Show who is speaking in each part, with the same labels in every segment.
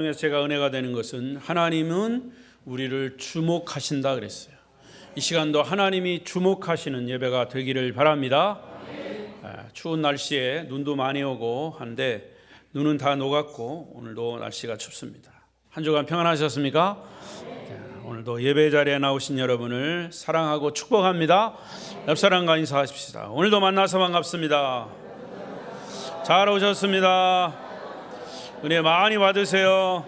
Speaker 1: 제가 은혜가 되는 것은 하나님은 우리를 주목하신다 그랬어요. 이 시간도 하나님이 주목하시는 예배가 되기를 바랍니다. 추운 날씨에 눈도 많이 오고 한데 눈은 다 녹았고 오늘도 날씨가 춥습니다. 한 주간 평안하셨습니까? 오늘도 예배 자리에 나오신 여러분을 사랑하고 축복합니다. 옆사람과 인사하십시다. 오늘도 만나서 반갑습니다. 잘 오셨습니다. 은혜 많이 받으세요.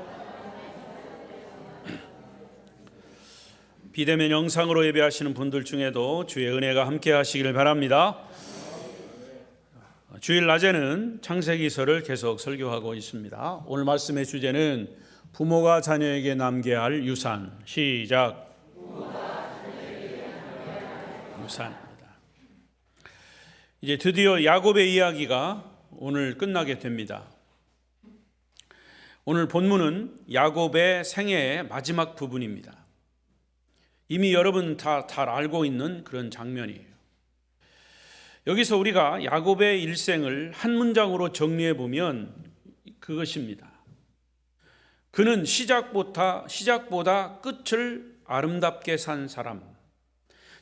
Speaker 1: 비대면 영상으로 예배하시는 분들 중에도 주의 은혜가 함께 하시기를 바랍니다. 주일 낮에는 창세기서를 계속 설교하고 있습니다. 오늘 말씀의 주제는 부모가 자녀에게 남겨야 할 유산. 시작. 유산입니다. 이제 드디어 야곱의 이야기가 오늘 끝나게 됩니다. 오늘 본문은 야곱의 생애의 마지막 부분입니다. 이미 여러분 다 잘 알고 있는 그런 장면이에요. 여기서 우리가 야곱의 일생을 한 문장으로 정리해 보면 그것입니다. 그는 시작보다 끝을 아름답게 산 사람.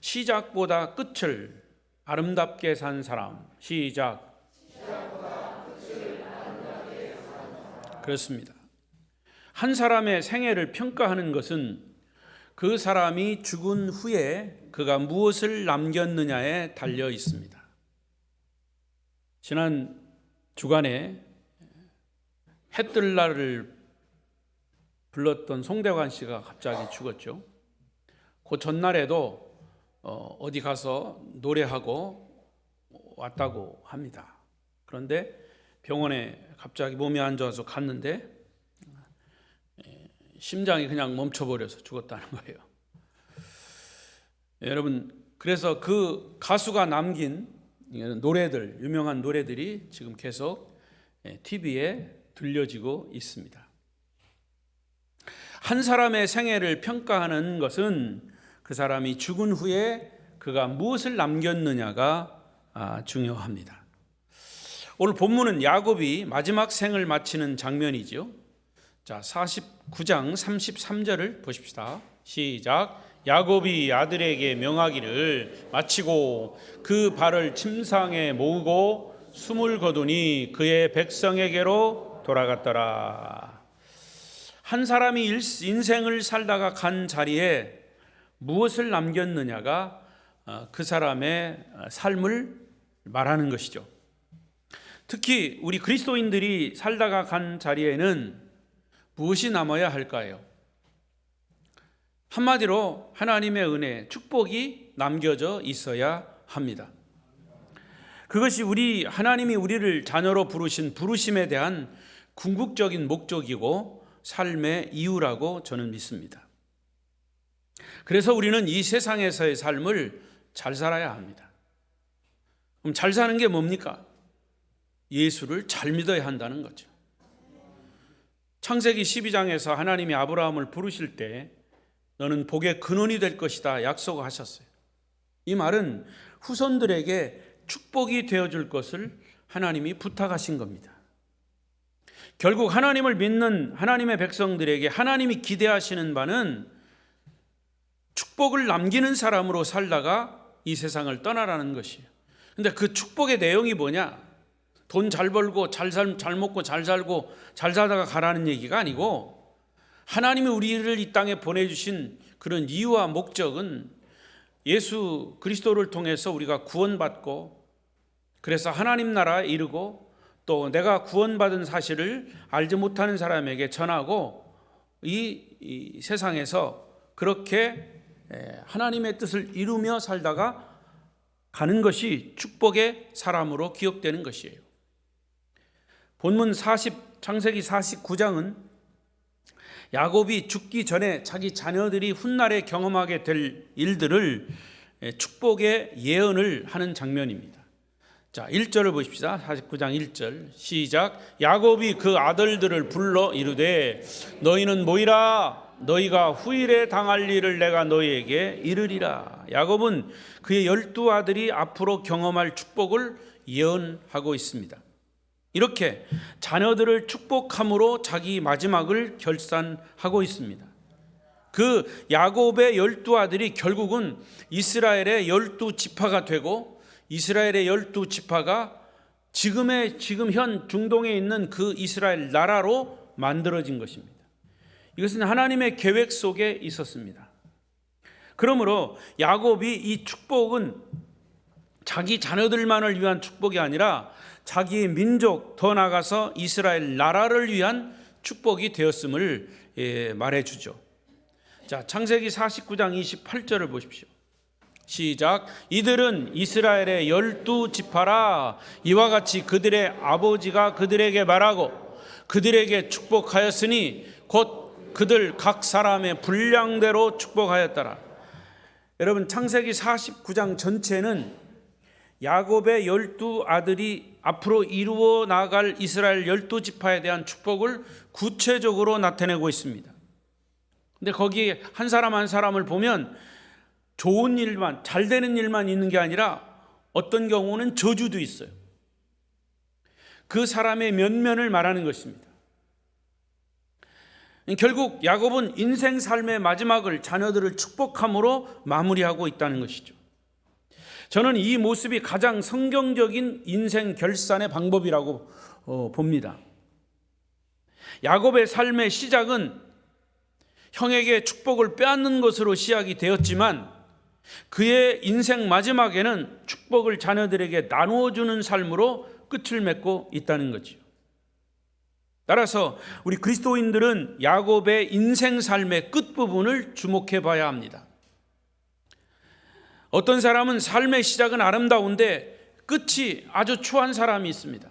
Speaker 1: 시작보다 끝을 아름답게 산 사람. 시작. 그렇습니다. 한 사람의 생애를 평가하는 것은 그 사람이 죽은 후에 그가 무엇을 남겼느냐에 달려 있습니다. 지난 주간에 해뜰 날을 불렀던 송대관 씨가 갑자기 죽었죠. 그 전날에도 어디 가서 노래하고 왔다고 합니다. 그런데 병원에 갑자기 몸이 안 좋아서 갔는데 심장이 그냥 멈춰버려서 죽었다는 거예요. 여러분, 그래서 그 가수가 남긴 노래들, 유명한 노래들이 지금 계속 TV에 들려지고 있습니다. 한 사람의 생애를 평가하는 것은 그 사람이 죽은 후에 그가 무엇을 남겼느냐가 중요합니다. 오늘 본문은 야곱이 마지막 생을 마치는 장면이죠. 자, 49장 33절을 보십시다. 시작. 야곱이 아들에게 명하기를 마치고 그 발을 침상에 모으고 숨을 거두니 그의 백성에게로 돌아갔더라. 한 사람이 인생을 살다가 간 자리에 무엇을 남겼느냐가 그 사람의 삶을 말하는 것이죠. 특히 우리 그리스도인들이 살다가 간 자리에는 무엇이 남아야 할까요? 한마디로 하나님의 은혜, 축복이 남겨져 있어야 합니다. 그것이 하나님이 우리를 자녀로 부르신 부르심에 대한 궁극적인 목적이고 삶의 이유라고 저는 믿습니다. 그래서 우리는 이 세상에서의 삶을 잘 살아야 합니다. 그럼 잘 사는 게 뭡니까? 예수를 잘 믿어야 한다는 거죠. 창세기 12장에서 하나님이 아브라함을 부르실 때 너는 복의 근원이 될 것이다 약속하셨어요. 이 말은 후손들에게 축복이 되어줄 것을 하나님이 부탁하신 겁니다. 결국 하나님을 믿는 하나님의 백성들에게 하나님이 기대하시는 바는 축복을 남기는 사람으로 살다가 이 세상을 떠나라는 것이에요. 근데 그 축복의 내용이 뭐냐? 돈 잘 벌고 잘 먹고 잘 살고 잘 살다가 가라는 얘기가 아니고 하나님이 우리를 이 땅에 보내주신 그런 이유와 목적은 예수 그리스도를 통해서 우리가 구원받고 그래서 하나님 나라에 이르고 또 내가 구원받은 사실을 알지 못하는 사람에게 전하고 이 세상에서 그렇게 하나님의 뜻을 이루며 살다가 가는 것이 축복의 사람으로 기억되는 것이에요. 본문 창세기 49장은 야곱이 죽기 전에 자기 자녀들이 훗날에 경험하게 될 일들을 축복의 예언을 하는 장면입니다. 자, 1절을 보십시다. 49장 1절 시작. 야곱이 그 아들들을 불러 이르되 너희는 모이라. 너희가 후일에 당할 일을 내가 너희에게 이르리라. 야곱은 그의 12 아들이 앞으로 경험할 축복을 예언하고 있습니다. 이렇게 자녀들을 축복함으로 자기 마지막을 결산하고 있습니다. 그 야곱의 12아들이 결국은 이스라엘의 12지파가 되고, 이스라엘의 12지파가 지금 현 중동에 있는 그 이스라엘 나라로 만들어진 것입니다. 이것은 하나님의 계획 속에 있었습니다. 그러므로 야곱이 이 축복은 자기 자녀들만을 위한 축복이 아니라 자기의 민족, 더 나아가서 이스라엘 나라를 위한 축복이 되었음을 말해주죠. 자, 창세기 49장 28절을 보십시오. 시작. 이들은 이스라엘의 12지파라. 이와 같이 그들의 아버지가 그들에게 말하고 그들에게 축복하였으니 곧 그들 각 사람의 분량대로 축복하였더라. 여러분, 창세기 49장 전체는 야곱의 12아들이 앞으로 이루어 나갈 이스라엘 12지파에 대한 축복을 구체적으로 나타내고 있습니다. 근데 거기에 한 사람 한 사람을 보면 좋은 일만, 잘 되는 일만 있는 게 아니라 어떤 경우는 저주도 있어요. 그 사람의 면면을 말하는 것입니다. 결국 야곱은 인생 삶의 마지막을 자녀들을 축복함으로 마무리하고 있다는 것이죠. 저는 이 모습이 가장 성경적인 인생 결산의 방법이라고 봅니다. 야곱의 삶의 시작은 형에게 축복을 빼앗는 것으로 시작이 되었지만 그의 인생 마지막에는 축복을 자녀들에게 나누어주는 삶으로 끝을 맺고 있다는 거죠. 따라서 우리 그리스도인들은 야곱의 인생 삶의 끝부분을 주목해 봐야 합니다. 어떤 사람은 삶의 시작은 아름다운데 끝이 아주 추한 사람이 있습니다.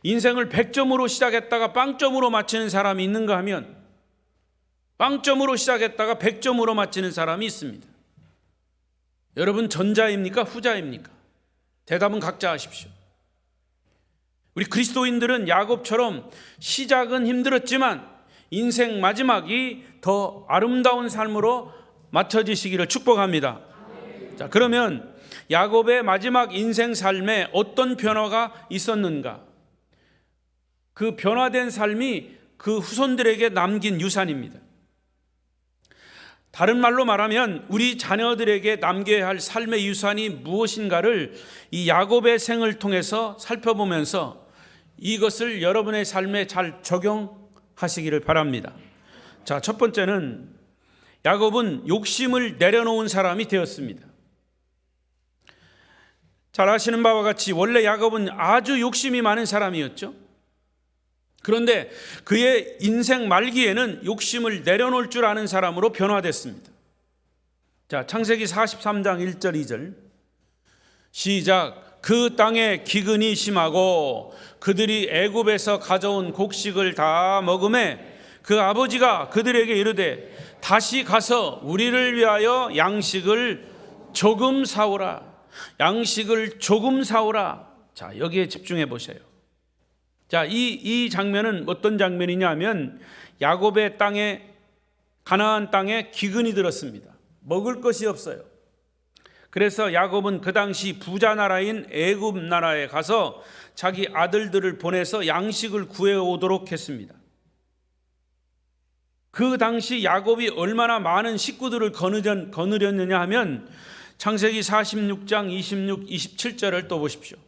Speaker 1: 인생을 100점으로 시작했다가 빵점으로 마치는 사람이 있는가 하면 빵점으로 시작했다가 100점으로 마치는 사람이 있습니다. 여러분, 전자입니까? 후자입니까? 대답은 각자 하십시오. 우리 그리스도인들은 야곱처럼 시작은 힘들었지만 인생 마지막이 더 아름다운 삶으로 맞춰지시기를 축복합니다. 자, 그러면 야곱의 마지막 인생 삶에 어떤 변화가 있었는가? 그 변화된 삶이 그 후손들에게 남긴 유산입니다. 다른 말로 말하면 우리 자녀들에게 남겨야 할 삶의 유산이 무엇인가를 이 야곱의 생을 통해서 살펴보면서 이것을 여러분의 삶에 잘 적용하시기를 바랍니다. 자, 첫 번째는 야곱은 욕심을 내려놓은 사람이 되었습니다. 잘 아시는 바와 같이 원래 야곱은 아주 욕심이 많은 사람이었죠. 그런데 그의 인생 말기에는 욕심을 내려놓을 줄 아는 사람으로 변화됐습니다. 자, 창세기 43장 1절 2절 시작. 그 땅에 기근이 심하고 그들이 애굽에서 가져온 곡식을 다 먹음에 그 아버지가 그들에게 이르되 다시 가서 우리를 위하여 양식을 조금 사오라. 양식을 조금 사오라. 자, 여기에 집중해 보세요. 자, 이 장면은 어떤 장면이냐 하면 야곱의 땅에, 가나안 땅에 기근이 들었습니다. 먹을 것이 없어요. 그래서 야곱은 그 당시 부자 나라인 애굽 나라에 가서 자기 아들들을 보내서 양식을 구해오도록 했습니다. 그 당시 야곱이 얼마나 많은 식구들을 거느렸느냐 하면 창세기 46장 26, 27절을 또 보십시오.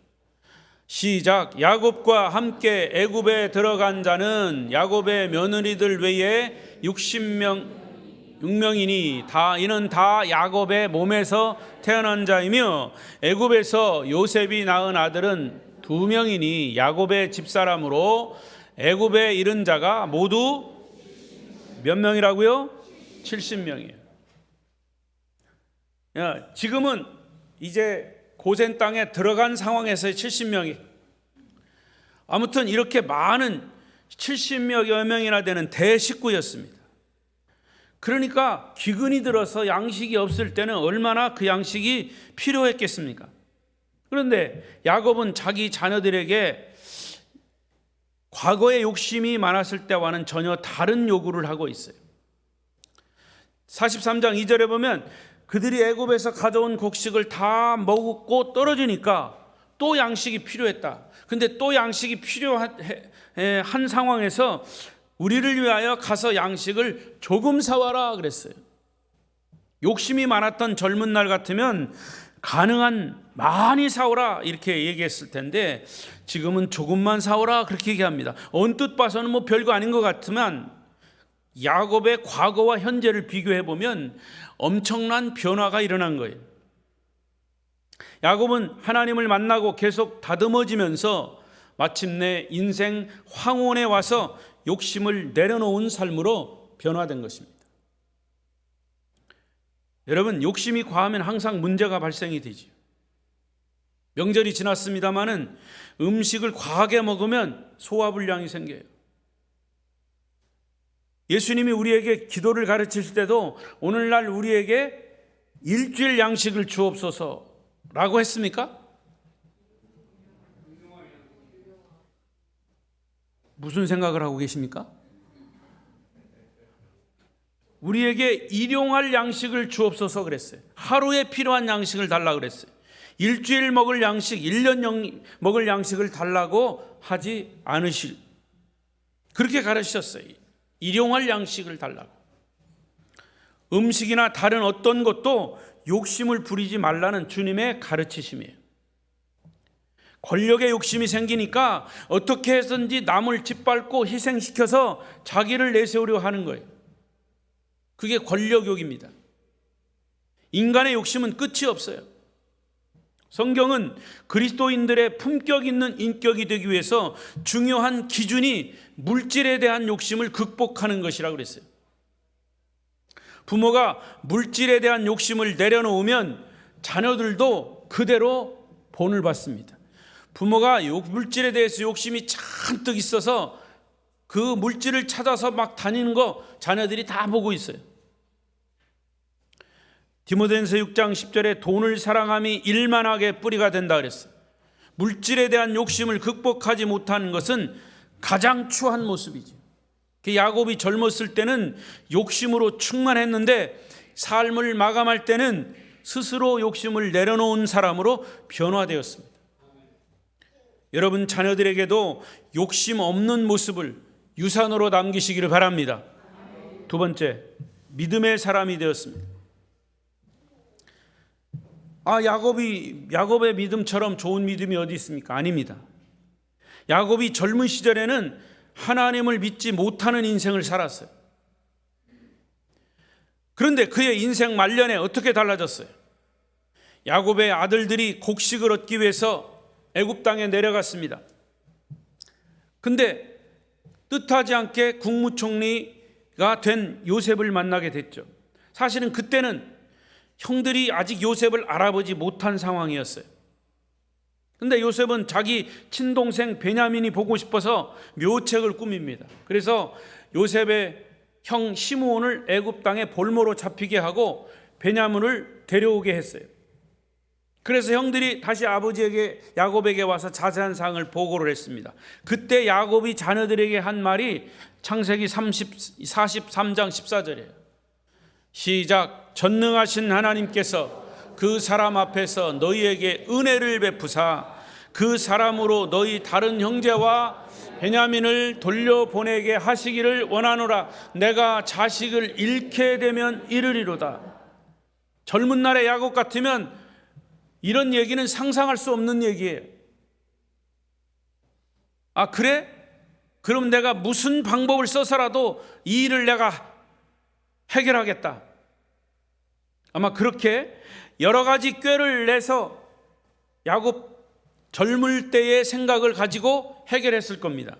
Speaker 1: 시작. 야곱과 함께 애굽에 들어간 자는 야곱의 며느리들 외에 6명이니 이는 다 야곱의 몸에서 태어난 자이며 애굽에서 요셉이 낳은 아들은 2명이니 야곱의 집사람으로 애굽에 이른 자가 모두 몇 명이라고요? 70명이에요. 지금은 이제 고센 땅에 들어간 상황에서의 70명이, 아무튼 이렇게 많은 70여 명이나 되는 대식구였습니다. 그러니까 기근이 들어서 양식이 없을 때는 얼마나 그 양식이 필요했겠습니까? 그런데 야곱은 자기 자녀들에게 과거의 욕심이 많았을 때와는 전혀 다른 요구를 하고 있어요. 43장 2절에 보면 그들이 애굽에서 가져온 곡식을 다 먹고 떨어지니까 또 양식이 필요했다. 근데 또 양식이 필요한 한 상황에서 우리를 위하여 가서 양식을 조금 사와라 그랬어요. 욕심이 많았던 젊은 날 같으면 가능한 많이 사오라 이렇게 얘기했을 텐데 지금은 조금만 사오라 그렇게 얘기합니다. 언뜻 봐서는 뭐 별거 아닌 것 같지만 야곱의 과거와 현재를 비교해 보면 엄청난 변화가 일어난 거예요. 야곱은 하나님을 만나고 계속 다듬어지면서 마침내 인생 황혼에 와서 욕심을 내려놓은 삶으로 변화된 것입니다. 여러분, 욕심이 과하면 항상 문제가 발생이 되죠. 명절이 지났습니다마는 음식을 과하게 먹으면 소화불량이 생겨요. 예수님이 우리에게 기도를 가르칠 때도 오늘날 우리에게 일주일 양식을 주옵소서라고 했습니까? 무슨 생각을 하고 계십니까? 우리에게 일용할 양식을 주옵소서 그랬어요. 하루에 필요한 양식을 달라고 그랬어요. 일주일 먹을 양식, 1년 먹을 양식을 달라고 하지 않으실, 그렇게 가르치셨어요. 일용할 양식을 달라고. 음식이나 다른 어떤 것도 욕심을 부리지 말라는 주님의 가르치심이에요. 권력의 욕심이 생기니까 어떻게 해서든지 남을 짓밟고 희생시켜서 자기를 내세우려 하는 거예요. 그게 권력욕입니다. 인간의 욕심은 끝이 없어요. 성경은 그리스도인들의 품격 있는 인격이 되기 위해서 중요한 기준이 물질에 대한 욕심을 극복하는 것이라고 그랬어요. 부모가 물질에 대한 욕심을 내려놓으면 자녀들도 그대로 본을 받습니다. 부모가 물질에 대해서 욕심이 잔뜩 있어서 그 물질을 찾아서 막 다니는 거 자녀들이 다 보고 있어요. 디모데전서 6장 10절에 돈을 사랑함이 일만하게 뿌리가 된다 그랬어요. 물질에 대한 욕심을 극복하지 못하는 것은 가장 추한 모습이죠. 야곱이 젊었을 때는 욕심으로 충만했는데 삶을 마감할 때는 스스로 욕심을 내려놓은 사람으로 변화되었습니다. 여러분 자녀들에게도 욕심 없는 모습을 유산으로 남기시기를 바랍니다. 두 번째, 믿음의 사람이 되었습니다. 야곱의 믿음처럼 좋은 믿음이 어디 있습니까? 아닙니다. 야곱이 젊은 시절에는 하나님을 믿지 못하는 인생을 살았어요. 그런데 그의 인생 말년에 어떻게 달라졌어요? 야곱의 아들들이 곡식을 얻기 위해서 애굽 땅에 내려갔습니다. 근데 뜻하지 않게 국무총리가 된 요셉을 만나게 됐죠. 사실은 그때는 형들이 아직 요셉을 알아보지 못한 상황이었어요. 근데 요셉은 자기 친동생 베냐민이 보고 싶어서 묘책을 꾸밉니다. 그래서 요셉의 형 시므온을 애굽 땅에 볼모로 잡히게 하고 베냐민을 데려오게 했어요. 그래서 형들이 다시 아버지에게 야곱에게 와서 자세한 사항을 보고를 했습니다. 그때 야곱이 자녀들에게 한 말이 창세기 43장 14절이에요. 시작. 전능하신 하나님께서 그 사람 앞에서 너희에게 은혜를 베푸사 그 사람으로 너희 다른 형제와 베냐민을 돌려보내게 하시기를 원하노라. 내가 자식을 잃게 되면 이르리로다. 젊은 날의 야곱 같으면 이런 얘기는 상상할 수 없는 얘기예요. 그래? 그럼 내가 무슨 방법을 써서라도 이 일을 내가 해결하겠다. 아마 그렇게 여러 가지 꾀를 내서 야곱 젊을 때의 생각을 가지고 해결했을 겁니다.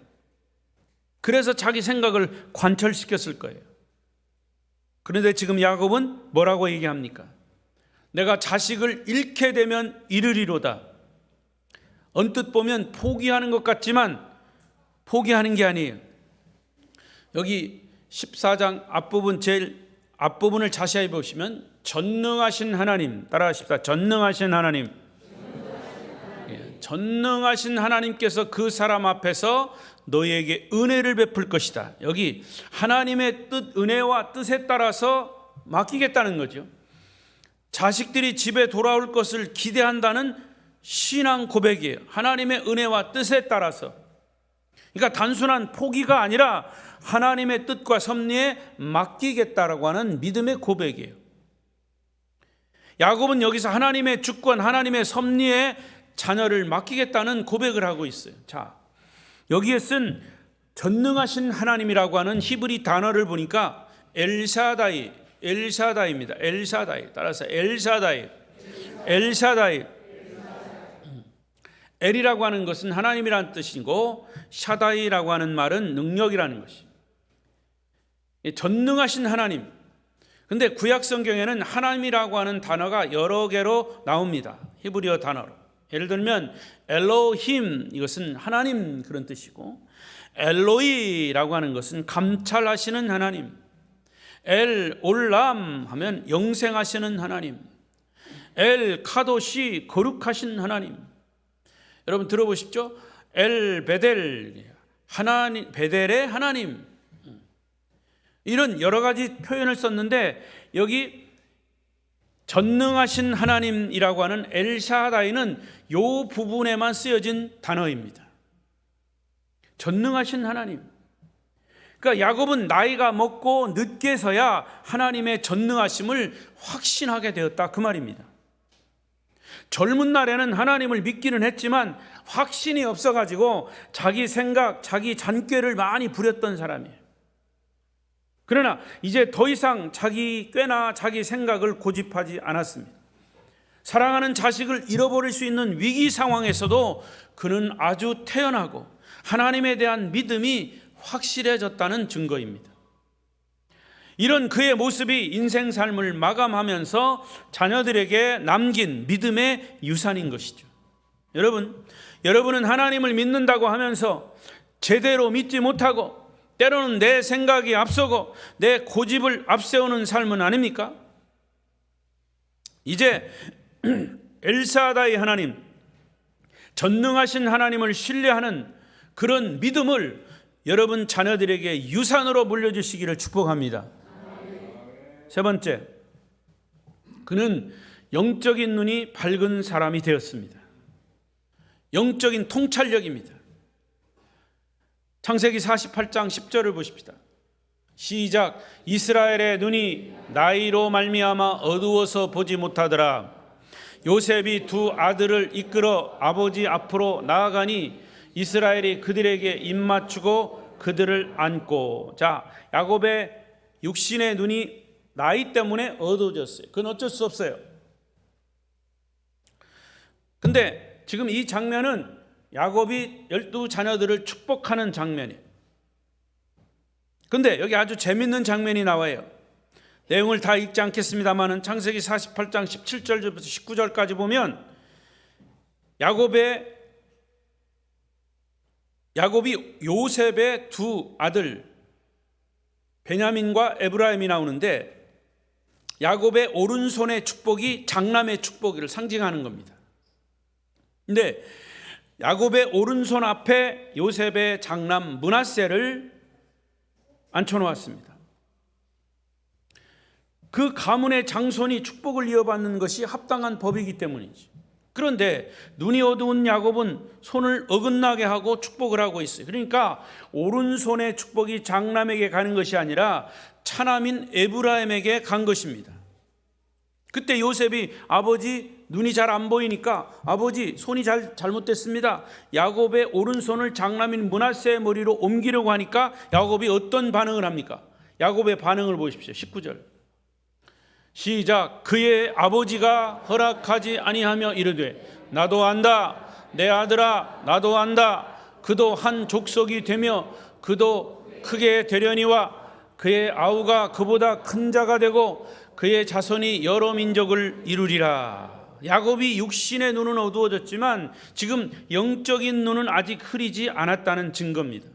Speaker 1: 그래서 자기 생각을 관철시켰을 거예요. 그런데 지금 야곱은 뭐라고 얘기합니까? 내가 자식을 잃게 되면 이르리로다. 언뜻 보면 포기하는 것 같지만 포기하는 게 아니에요. 여기 14장 앞부분 제일 앞부분을 자세히 보시면 전능하신 하나님, 따라하십시다. 전능하신 하나님. 전능하신 하나님께서 그 사람 앞에서 너희에게 은혜를 베풀 것이다. 여기 하나님의 뜻, 은혜와 뜻에 따라서 맡기겠다는 거죠. 자식들이 집에 돌아올 것을 기대한다는 신앙 고백이에요. 하나님의 은혜와 뜻에 따라서. 그러니까 단순한 포기가 아니라 하나님의 뜻과 섭리에 맡기겠다라고 하는 믿음의 고백이에요. 야곱은 여기서 하나님의 주권, 하나님의 섭리에 자녀를 맡기겠다는 고백을 하고 있어요. 자, 여기에 쓴 전능하신 하나님이라고 하는 히브리 단어를 보니까 엘샤다이입니다. 엘샤다이. 따라서 엘샤다이. 엘이라고 하는 것은 하나님이라는 뜻이고 샤다이라고 하는 말은 능력이라는 것이. 전능하신 하나님. 근데 구약 성경에는 하나님이라고 하는 단어가 여러 개로 나옵니다. 히브리어 단어로. 예를 들면 엘로힘, 이것은 하나님 그런 뜻이고, 엘로이라고 하는 것은 감찰하시는 하나님, 엘 올람 하면 영생하시는 하나님, 엘 카도시 거룩하신 하나님. 여러분 들어보십시오. 엘 베델, 하나님, 베델의 하나님. 이런 여러 가지 표현을 썼는데 여기 전능하신 하나님이라고 하는 엘샤다이는 이 부분에만 쓰여진 단어입니다. 전능하신 하나님. 그러니까 야곱은 나이가 먹고 늦게서야 하나님의 전능하심을 확신하게 되었다, 그 말입니다. 젊은 날에는 하나님을 믿기는 했지만 확신이 없어가지고 자기 생각, 자기 잔꾀를 많이 부렸던 사람이에요. 그러나 이제 더 이상 자기 꾀나 자기 생각을 고집하지 않았습니다. 사랑하는 자식을 잃어버릴 수 있는 위기 상황에서도 그는 아주 태연하고 하나님에 대한 믿음이 확실해졌다는 증거입니다. 이런 그의 모습이 인생 삶을 마감하면서 자녀들에게 남긴 믿음의 유산인 것이죠. 여러분은 하나님을 믿는다고 하면서 제대로 믿지 못하고 때로는 내 생각이 앞서고 내 고집을 앞세우는 삶은 아닙니까? 이제 엘사다이 하나님, 전능하신 하나님을 신뢰하는 그런 믿음을 여러분 자녀들에게 유산으로 물려주시기를 축복합니다. 세 번째, 그는 영적인 눈이 밝은 사람이 되었습니다. 영적인 통찰력입니다. 창세기 48장 10절을 보십시다. 시작. 이스라엘의 눈이 나이로 말미암아 어두워서 보지 못하더라. 요셉이 두 아들을 이끌어 아버지 앞으로 나아가니 이스라엘이 그들에게 입맞추고 그들을 안고. 자, 야곱의 육신의 눈이 나이 때문에 어두워졌어요. 그건 어쩔 수 없어요. 근데 지금 이 장면은 야곱이 12 자녀들을 축복하는 장면이에요. 근데 여기 아주 재밌는 장면이 나와요. 내용을 다 읽지 않겠습니다만은 창세기 48장 17절부터 19절까지 보면 야곱이 요셉의 두 아들 베냐민과 에브라임이 나오는데 야곱의 오른손의 축복이 장남의 축복을 상징하는 겁니다. 근데 야곱의 오른손 앞에 요셉의 장남 므낫세를 앉혀놓았습니다. 그 가문의 장손이 축복을 이어받는 것이 합당한 법이기 때문이지. 그런데 눈이 어두운 야곱은 손을 어긋나게 하고 축복을 하고 있어요. 그러니까 오른손의 축복이 장남에게 가는 것이 아니라 차남인 에브라임에게 간 것입니다. 그때 요셉이 아버지 눈이 잘 안 보이니까 아버지 손이 잘못됐습니다. 야곱의 오른손을 장남인 므낫세의 머리로 옮기려고 하니까 야곱이 어떤 반응을 합니까? 야곱의 반응을 보십시오. 19절 시작. 그의 아버지가 허락하지 아니하며 이르되 나도 안다. 내 아들아 나도 안다. 그도 한 족속이 되며 그도 크게 되려니와 그의 아우가 그보다 큰 자가 되고 그의 자손이 여러 민족을 이루리라. 야곱이 육신의 눈은 어두워졌지만 지금 영적인 눈은 아직 흐리지 않았다는 증거입니다.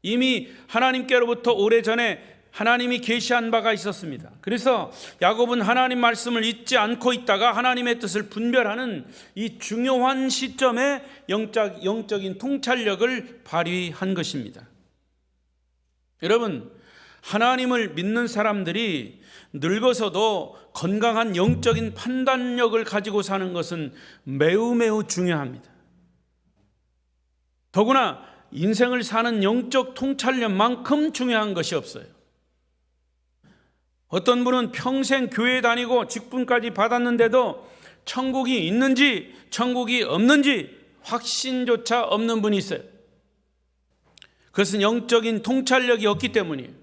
Speaker 1: 이미 하나님께로부터 오래전에 하나님이 계시한 바가 있었습니다. 그래서 야곱은 하나님 말씀을 잊지 않고 있다가 하나님의 뜻을 분별하는 이 중요한 시점에 영적인 통찰력을 발휘한 것입니다. 여러분, 하나님을 믿는 사람들이 늙어서도 건강한 영적인 판단력을 가지고 사는 것은 매우 매우 중요합니다. 더구나 인생을 사는 영적 통찰력만큼 중요한 것이 없어요. 어떤 분은 평생 교회 다니고 직분까지 받았는데도 천국이 있는지 천국이 없는지 확신조차 없는 분이 있어요. 그것은 영적인 통찰력이 없기 때문이에요.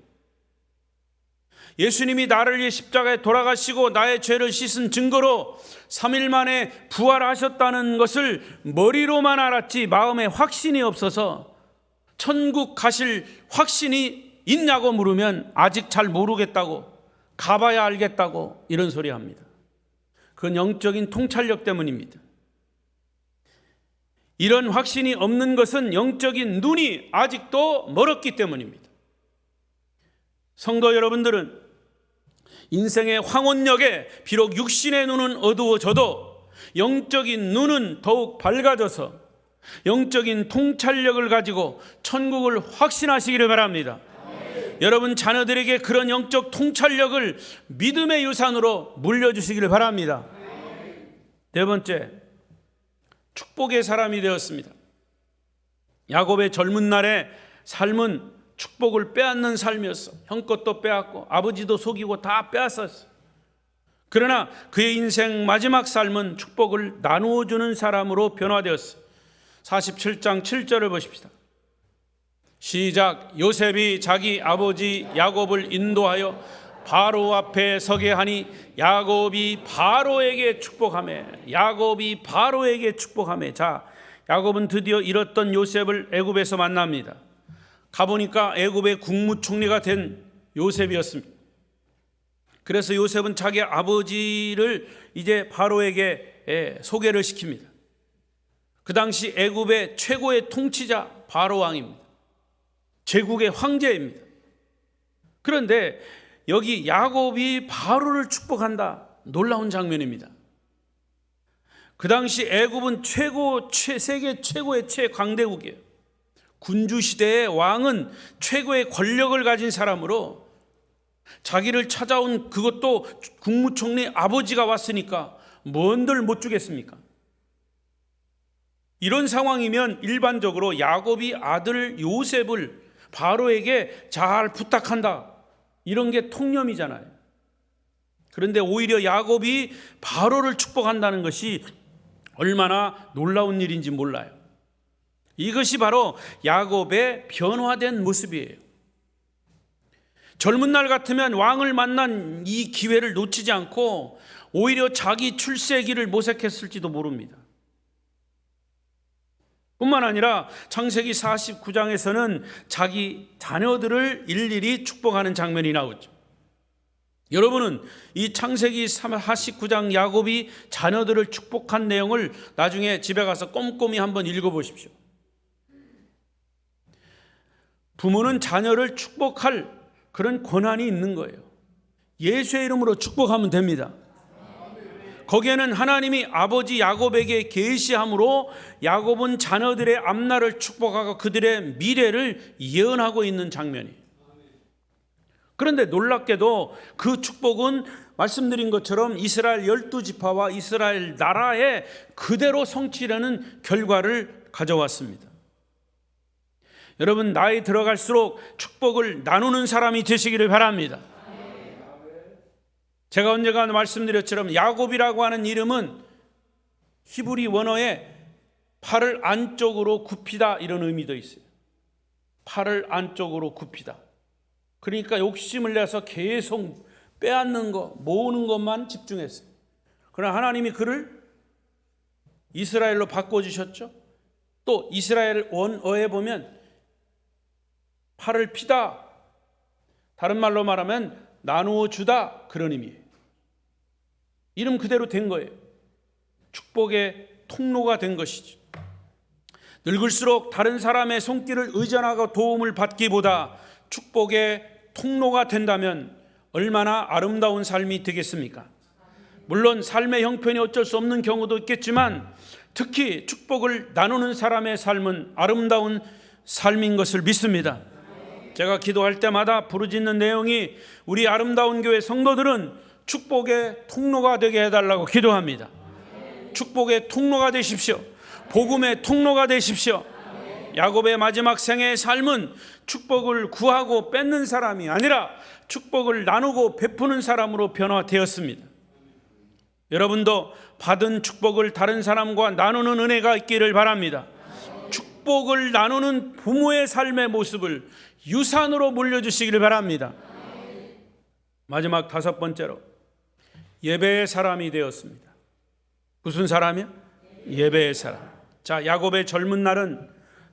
Speaker 1: 예수님이 나를 위해 십자가에 돌아가시고 나의 죄를 씻은 증거로 3일 만에 부활하셨다는 것을 머리로만 알았지 마음에 확신이 없어서 천국 가실 확신이 있냐고 물으면 아직 잘 모르겠다고, 가봐야 알겠다고 이런 소리 합니다. 그건 영적인 통찰력 때문입니다. 이런 확신이 없는 것은 영적인 눈이 아직도 멀었기 때문입니다. 성도 여러분들은 인생의 황혼역에 비록 육신의 눈은 어두워져도 영적인 눈은 더욱 밝아져서 영적인 통찰력을 가지고 천국을 확신하시기를 바랍니다. 여러분 자녀들에게 그런 영적 통찰력을 믿음의 유산으로 물려주시기를 바랍니다. 네 번째, 축복의 사람이 되었습니다. 야곱의 젊은 날의 삶은 축복을 빼앗는 삶이었어. 형 것도 빼앗고 아버지도 속이고 다 빼앗았어. 그러나 그의 인생 마지막 삶은 축복을 나누어 주는 사람으로 변화되었어. 47장 7절을 보십시다. 시작. 요셉이 자기 아버지 야곱을 인도하여 바로 앞에 서게 하니 야곱이 바로에게 축복하매. 야곱이 바로에게 축복하매. 자, 야곱은 드디어 잃었던 요셉을 애굽에서 만납니다. 가보니까 애굽의 국무총리가 된 요셉이었습니다. 그래서 요셉은 자기 아버지를 이제 바로에게 소개를 시킵니다. 그 당시 애굽의 최고의 통치자 바로 왕입니다. 제국의 황제입니다. 그런데 여기 야곱이 바로를 축복한다. 놀라운 장면입니다. 그 당시 애굽은 세계 최고의 최강대국이에요. 군주시대의 왕은 최고의 권력을 가진 사람으로 자기를 찾아온 그것도 국무총리 아버지가 왔으니까 뭔들 못 주겠습니까? 이런 상황이면 일반적으로 야곱이 아들 요셉을 바로에게 잘 부탁한다, 이런 게 통념이잖아요. 그런데 오히려 야곱이 바로를 축복한다는 것이 얼마나 놀라운 일인지 몰라요. 이것이 바로 야곱의 변화된 모습이에요. 젊은 날 같으면 왕을 만난 이 기회를 놓치지 않고 오히려 자기 출세기를 모색했을지도 모릅니다. 뿐만 아니라 창세기 49장에서는 자기 자녀들을 일일이 축복하는 장면이 나오죠. 여러분은 이 창세기 49장 야곱이 자녀들을 축복한 내용을 나중에 집에 가서 꼼꼼히 한번 읽어보십시오. 부모는 자녀를 축복할 그런 권한이 있는 거예요. 예수의 이름으로 축복하면 됩니다. 거기에는 하나님이 아버지 야곱에게 계시함으로 야곱은 자녀들의 앞날을 축복하고 그들의 미래를 예언하고 있는 장면이에요. 그런데 놀랍게도 그 축복은 말씀드린 것처럼 이스라엘 12지파와 이스라엘 나라에 그대로 성취되는 결과를 가져왔습니다. 여러분, 나이 들어갈수록 축복을 나누는 사람이 되시기를 바랍니다. 제가 언젠가 말씀드렸처럼 야곱이라고 하는 이름은 히브리 원어에 팔을 안쪽으로 굽히다, 이런 의미도 있어요. 팔을 안쪽으로 굽히다. 그러니까 욕심을 내서 계속 빼앗는 거, 모으는 것만 집중했어요. 그러나 하나님이 그를 이스라엘로 바꿔주셨죠. 또 이스라엘 원어에 보면 팔을 피다, 다른 말로 말하면 나누어 주다, 그런 의미예요. 이름 그대로 된 거예요. 축복의 통로가 된 것이죠. 늙을수록 다른 사람의 손길을 의존하고 도움을 받기보다 축복의 통로가 된다면 얼마나 아름다운 삶이 되겠습니까? 물론 삶의 형편이 어쩔 수 없는 경우도 있겠지만 특히 축복을 나누는 사람의 삶은 아름다운 삶인 것을 믿습니다. 제가 기도할 때마다 부르짖는 내용이 우리 아름다운 교회 성도들은 축복의 통로가 되게 해달라고 기도합니다. 축복의 통로가 되십시오. 복음의 통로가 되십시오. 야곱의 마지막 생애의 삶은 축복을 구하고 뺏는 사람이 아니라 축복을 나누고 베푸는 사람으로 변화되었습니다. 여러분도 받은 축복을 다른 사람과 나누는 은혜가 있기를 바랍니다. 축복을 나누는 부모의 삶의 모습을 유산으로 물려주시기를 바랍니다. 마지막 5번째로 예배의 사람이 되었습니다. 무슨 사람이요? 예배의 사람. 자, 야곱의 젊은 날은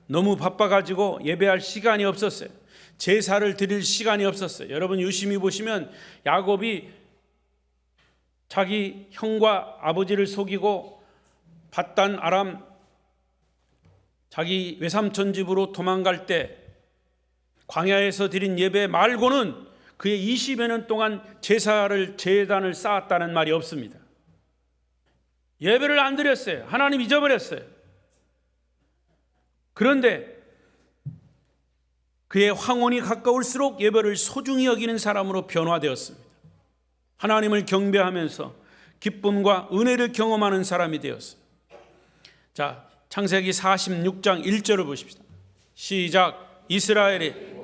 Speaker 1: 너무 바빠가지고 예배할 시간이 없었어요. 제사를 드릴 시간이 없었어요. 여러분 유심히 보시면 야곱이 자기 형과 아버지를 속이고 밧단 아람 자기 외삼촌 집으로 도망갈 때 광야에서 드린 예배 말고는 그의 20여 년 동안 제단을 쌓았다는 말이 없습니다. 예배를 안 드렸어요. 하나님 잊어버렸어요. 그런데 그의 황혼이 가까울수록 예배를 소중히 여기는 사람으로 변화되었습니다. 하나님을 경배하면서 기쁨과 은혜를 경험하는 사람이 되었어요. 자, 창세기 46장 1절을 보십시다. 시작. 이스라엘이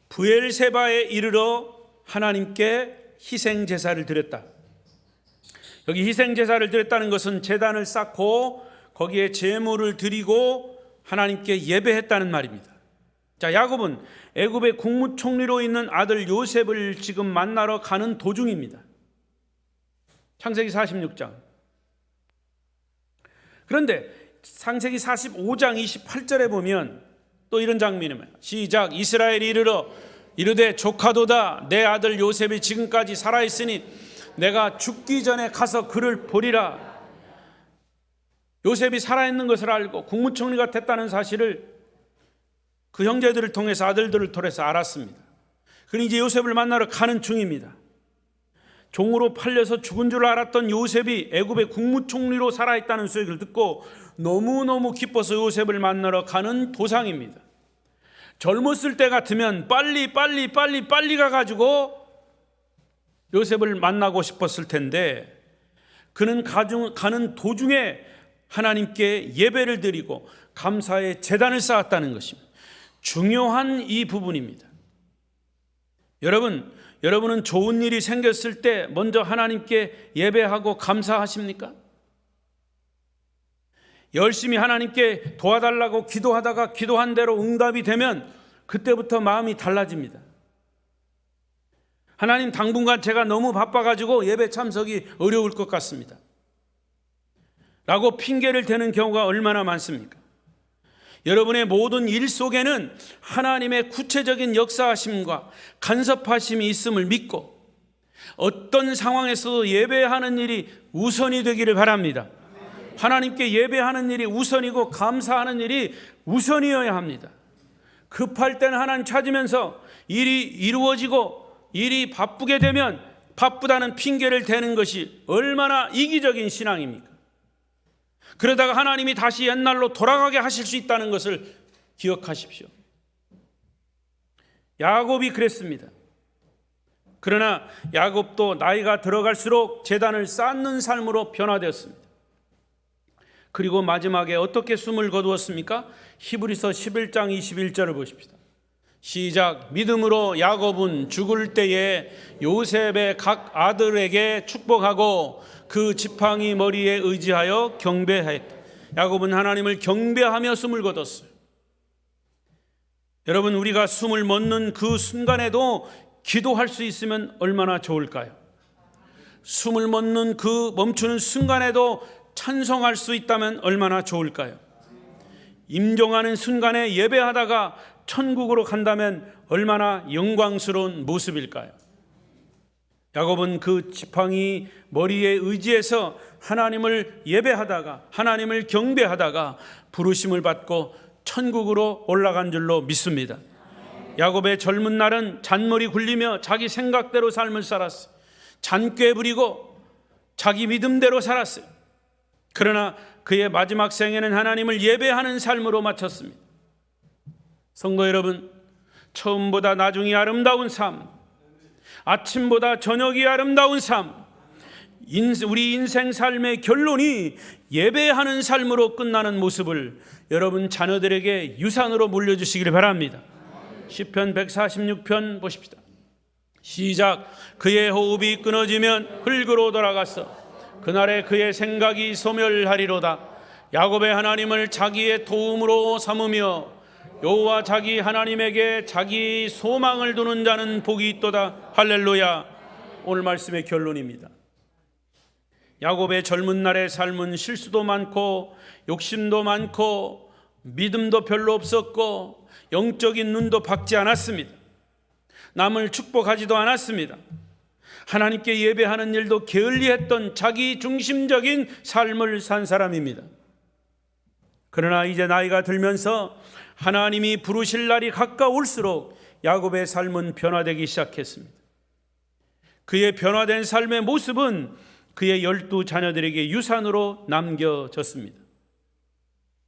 Speaker 1: 브엘세바에 이르러 하나님께 희생 제사를 드렸다. 여기 희생 제사를 드렸다는 것은 제단을 쌓고 거기에 제물을 드리고 하나님께 예배했다는 말입니다. 자, 야곱은 애굽의 국무총리로 있는 아들 요셉을 지금 만나러 가는 도중입니다. 창세기 46장. 그런데 창세기 45장 28절에 보면 또 이런 장면입니다. 시작. 이스라엘이 이르러 이르되 조카도다. 내 아들 요셉이 지금까지 살아있으니 내가 죽기 전에 가서 그를 보리라. 요셉이 살아있는 것을 알고 국무총리가 됐다는 사실을 그 형제들을 통해서 아들들을 통해서 알았습니다. 그러니 이제 요셉을 만나러 가는 중입니다. 종으로 팔려서 죽은 줄 알았던 요셉이 애굽의 국무총리로 살아있다는 소식을 듣고 너무너무 기뻐서 요셉을 만나러 가는 도상입니다. 젊었을 때 같으면 빨리 가가지고 요셉을 만나고 싶었을 텐데 그는 가는 도중에 하나님께 예배를 드리고 감사의 제단을 쌓았다는 것입니다. 중요한 이 부분입니다. 여러분은 좋은 일이 생겼을 때 먼저 하나님께 예배하고 감사하십니까? 열심히 하나님께 도와달라고 기도하다가 기도한 대로 응답이 되면 그때부터 마음이 달라집니다. 하나님, 당분간 제가 너무 바빠가지고 예배 참석이 어려울 것 같습니다 라고 핑계를 대는 경우가 얼마나 많습니까? 여러분의 모든 일 속에는 하나님의 구체적인 역사하심과 간섭하심이 있음을 믿고 어떤 상황에서도 예배하는 일이 우선이 되기를 바랍니다. 하나님께 예배하는 일이 우선이고 감사하는 일이 우선이어야 합니다. 급할 때는 하나님 찾으면서 일이 이루어지고 일이 바쁘게 되면 바쁘다는 핑계를 대는 것이 얼마나 이기적인 신앙입니까? 그러다가 하나님이 다시 옛날로 돌아가게 하실 수 있다는 것을 기억하십시오. 야곱이 그랬습니다. 그러나 야곱도 나이가 들어갈수록 제단을 쌓는 삶으로 변화되었습니다. 그리고 마지막에 어떻게 숨을 거두었습니까? 히브리서 11장 21절을 보십시다. 시작. 믿음으로 야곱은 죽을 때에 요셉의 각 아들에게 축복하고 그 지팡이 머리에 의지하여 경배하였다. 야곱은 하나님을 경배하며 숨을 거뒀어요. 여러분, 우리가 숨을 멎는 그 순간에도 기도할 수 있으면 얼마나 좋을까요? 숨을 멎는 그 멈추는 순간에도 찬송할 수 있다면 얼마나 좋을까요? 임종하는 순간에 예배하다가 천국으로 간다면 얼마나 영광스러운 모습일까요? 야곱은 그 지팡이 머리에 의지해서 하나님을 예배하다가 하나님을 경배하다가 부르심을 받고 천국으로 올라간 줄로 믿습니다. 야곱의 젊은 날은 잔머리 굴리며 자기 생각대로 삶을 살았어요. 잔꾀 부리고 자기 믿음대로 살았어요. 그러나 그의 마지막 생에는 하나님을 예배하는 삶으로 마쳤습니다. 성도 여러분, 처음보다 나중이 아름다운 삶, 아침보다 저녁이 아름다운 삶, 우리 인생 삶의 결론이 예배하는 삶으로 끝나는 모습을 여러분 자녀들에게 유산으로 물려주시기를 바랍니다. 시편 146편 보십시다. 시작. 그의 호흡이 끊어지면 흙으로 돌아갔어. 그날에 그의 생각이 소멸하리로다. 야곱의 하나님을 자기의 도움으로 삼으며 여호와 자기 하나님에게 자기 소망을 두는 자는 복이 있도다. 할렐루야. 오늘 말씀의 결론입니다. 야곱의 젊은 날의 삶은 실수도 많고 욕심도 많고 믿음도 별로 없었고 영적인 눈도 밝지 않았습니다. 남을 축복하지도 않았습니다. 하나님께 예배하는 일도 게을리했던 자기 중심적인 삶을 산 사람입니다. 그러나 이제 나이가 들면서 하나님이 부르실 날이 가까울수록 야곱의 삶은 변화되기 시작했습니다. 그의 변화된 삶의 모습은 그의 12 자녀들에게 유산으로 남겨졌습니다.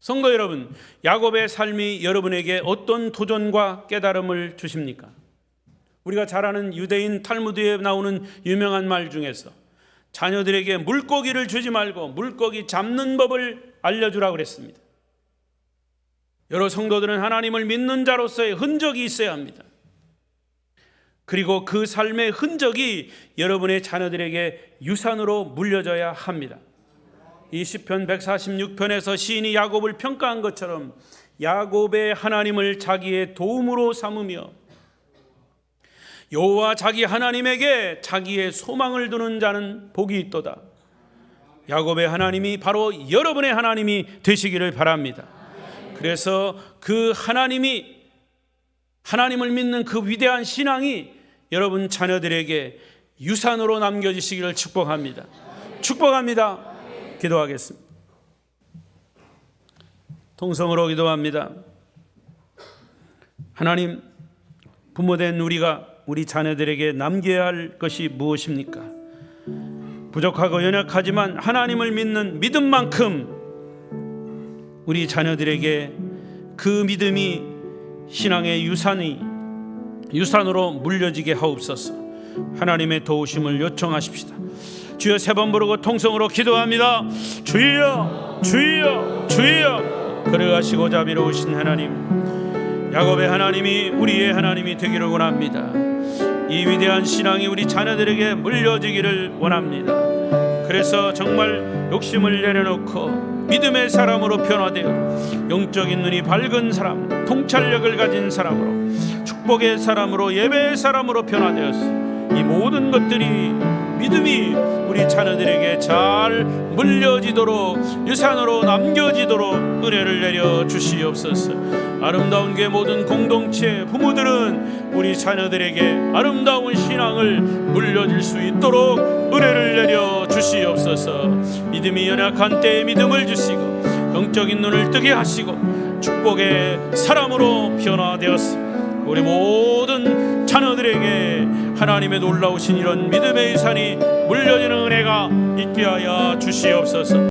Speaker 1: 성도 여러분, 야곱의 삶이 여러분에게 어떤 도전과 깨달음을 주십니까? 우리가 잘 아는 유대인 탈무드에 나오는 유명한 말 중에서 자녀들에게 물고기를 주지 말고 물고기 잡는 법을 알려주라고 그랬습니다. 여러 성도들은 하나님을 믿는 자로서의 흔적이 있어야 합니다. 그리고 그 삶의 흔적이 여러분의 자녀들에게 유산으로 물려져야 합니다. 이 시편 146편에서 시인이 야곱을 평가한 것처럼 야곱의 하나님을 자기의 도움으로 삼으며 여호와 자기 하나님에게 자기의 소망을 두는 자는 복이 있도다. 야곱의 하나님이 바로 여러분의 하나님이 되시기를 바랍니다. 그래서 그 하나님을 믿는 그 위대한 신앙이 여러분 자녀들에게 유산으로 남겨주시기를 축복합니다. 축복합니다. 기도하겠습니다. 통성으로 기도합니다. 하나님, 부모된 우리가 우리 자녀들에게 남겨야 할 것이 무엇입니까? 부족하고 연약하지만 하나님을 믿는 믿음만큼 우리 자녀들에게 그 믿음이 신앙의 유산으로 물려지게 하옵소서. 하나님의 도우심을 요청하십시다. 주여, 3번 부르고 통성으로 기도합니다. 주여, 주여, 주여. 그러하시고 자비로우신 하나님, 야곱의 하나님이 우리의 하나님이 되기를 원합니다. 이 위대한 신앙이 우리 자녀들에게 물려지기를 원합니다. 그래서 정말 욕심을 내려놓고 믿음의 사람으로 변화되어 영적인 눈이 밝은 사람, 통찰력을 가진 사람으로, 축복의 사람으로, 예배의 사람으로 변화되었습니다. 이 모든 것들이 믿음이 우리 자녀들에게 잘 물려지도록 유산으로 남겨지도록 은혜를 내려 주시옵소서. 아름다운 게 모든 공동체 부모들은 우리 자녀들에게 아름다운 신앙을 물려줄 수 있도록 은혜를 내려 주시옵소서. 믿음이 연약한 때에 믿음을 주시고 영적인 눈을 뜨게 하시고 축복의 사람으로 변화되었습니다. 우리 모든 자녀들에게 하나님의 놀라우신 이런 믿음의 유산이 물려지는 은혜가 있게 하여 주시옵소서.